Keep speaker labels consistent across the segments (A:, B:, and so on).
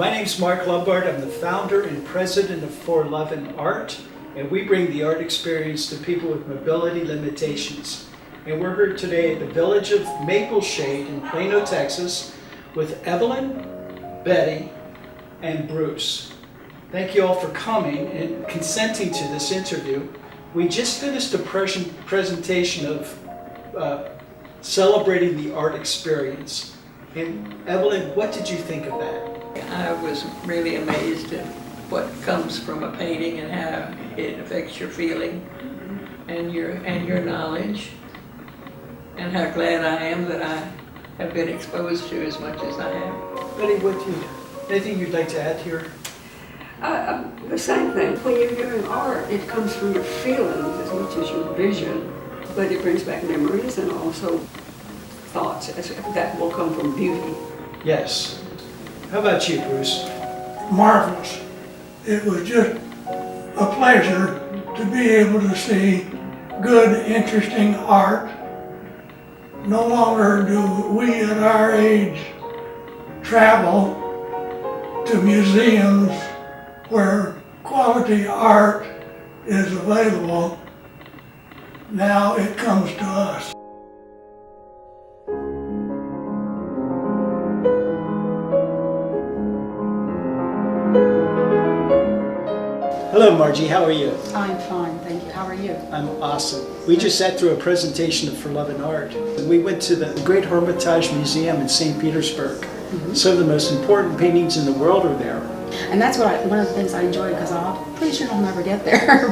A: My name's Mark Lombard. I'm the founder and president of For Love and Art, and we bring the art experience to people with mobility limitations. And we're here today at the village of Maple Shade in Plano, Texas, with Evelyn, Betty, and Bruce. Thank you all for coming and consenting to this interview. We just finished a presentation of celebrating the art experience. And Evelyn, what did you think of that?
B: I was really amazed at what comes from a painting and how it affects your feeling and your knowledge, and how glad I am that I have been exposed to as much as I have.
A: Betty, anything you'd like to add here?
C: The same thing. When you're doing art, it comes from your feelings as much as your vision, but it brings back memories and also thoughts that will come from beauty.
A: Yes. How about you, Bruce?
D: Marvelous. It was just a pleasure to be able to see good, interesting art. No longer do we at our age travel to museums where quality art is available. Now it comes to us.
A: Hello, Margie. How are you?
E: I'm fine, thank you. How are you?
A: I'm awesome. We just sat through a presentation of For Love and Art. We went to the Great Hermitage Museum in St. Petersburg. Some of the most important paintings in the world are there.
E: And that's one of the things I enjoyed, because I'm pretty sure I'll never get there,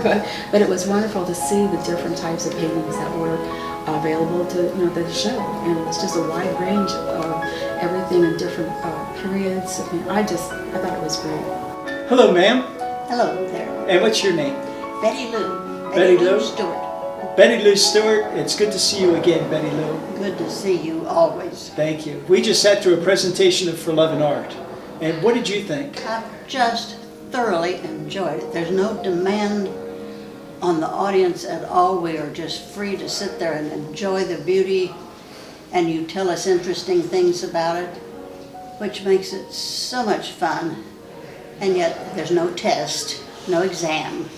E: but it was wonderful to see the different types of paintings that were available to the show. And it was just a wide range of everything in different periods. I thought it was great.
A: Hello, ma'am.
F: Hello there.
A: And what's your name?
F: Betty Lou.
A: Betty Lou?
F: Stewart.
A: Betty Lou Stewart. It's good to see you again, Betty Lou.
F: Good to see you always.
A: Thank you. We just sat through a presentation of For Love and Art. And what did you think?
F: I've just thoroughly enjoyed it. There's no demand on the audience at all. We are just free to sit there and enjoy the beauty, and you tell us interesting things about it, which makes it so much fun. And yet there's no test, no exam.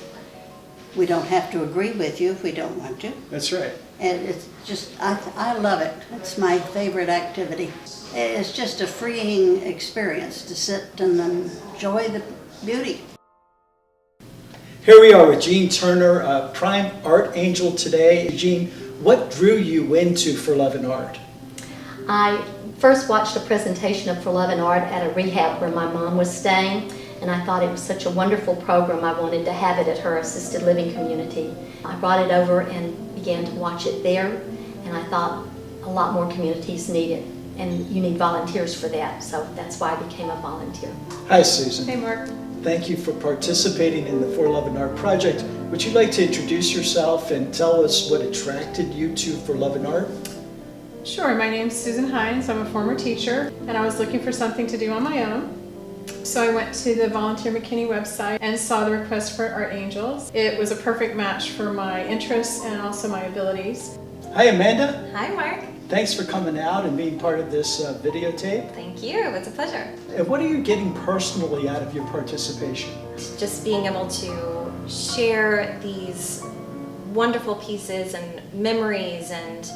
F: We don't have to agree with you if we don't want to.
A: That's right.
F: And it's just, I love it. It's my favorite activity. It's just a freeing experience to sit and enjoy the beauty.
A: Here we are with Jean Turner, a prime art angel today. Jean, what drew you into For Love and Art?
G: I first watched a presentation of For Love and Art at a rehab where my mom was staying, and I thought it was such a wonderful program. I wanted to have it at her assisted living community. I brought it over and began to watch it there, and I thought a lot more communities need it, and you need volunteers for that, so that's why I became a volunteer.
A: Hi, Susan.
H: Hey, Mark.
A: Thank you for participating in the For Love and Art project. Would you like to introduce yourself and tell us what attracted you to For Love and Art?
H: Sure, my name's Susan Hines. I'm a former teacher, and I was looking for something to do on my own. So I went to the Volunteer McKinney website and saw the request for Art Angels. It was a perfect match for my interests and also my abilities.
A: Hi, Amanda.
I: Hi, Mark.
A: Thanks for coming out and being part of this videotape.
I: Thank you. It's a pleasure.
A: And what are you getting personally out of your participation?
I: Just being able to share these wonderful pieces and memories and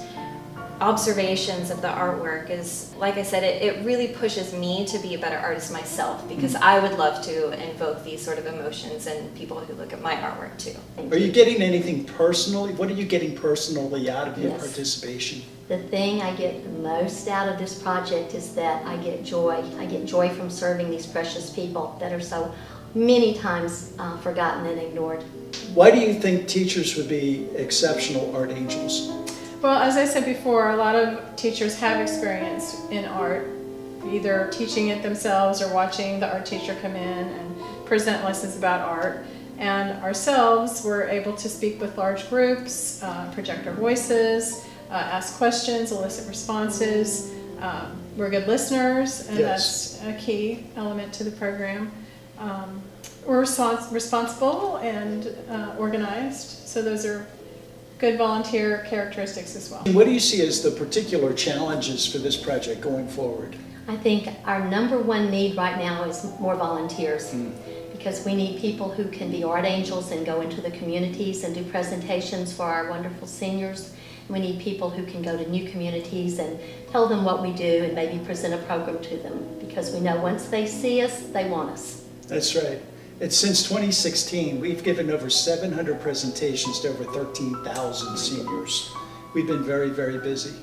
I: observations of the artwork is, like I said, it really pushes me to be a better artist myself, because I would love to invoke these sort of emotions in people who look at my artwork too.
A: Are you getting anything personally? What are you getting personally out of your
G: Yes.
A: participation?
G: The thing I get the most out of this project is that I get joy. I get joy from serving these precious people that are so many times forgotten and ignored.
A: Why do you think teachers would be exceptional art angels?
H: Well, as I said before, a lot of teachers have experience in art, either teaching it themselves or watching the art teacher come in and present lessons about art. And ourselves, we're able to speak with large groups, project our voices, ask questions, elicit responses. We're good listeners, and
A: Yes.
H: that's a key element to the program. We're responsible and organized, so those are good volunteer characteristics as well.
A: What do you see as the particular challenges for this project going forward?
G: I think our number one need right now is more volunteers. Because we need people who can be art angels and go into the communities and do presentations for our wonderful seniors. We need people who can go to new communities and tell them what we do and maybe present a program to them, because we know once they see us, they want us.
A: That's right. It's since 2016, we've given over 700 presentations to over 13,000 seniors. We've been very, very busy.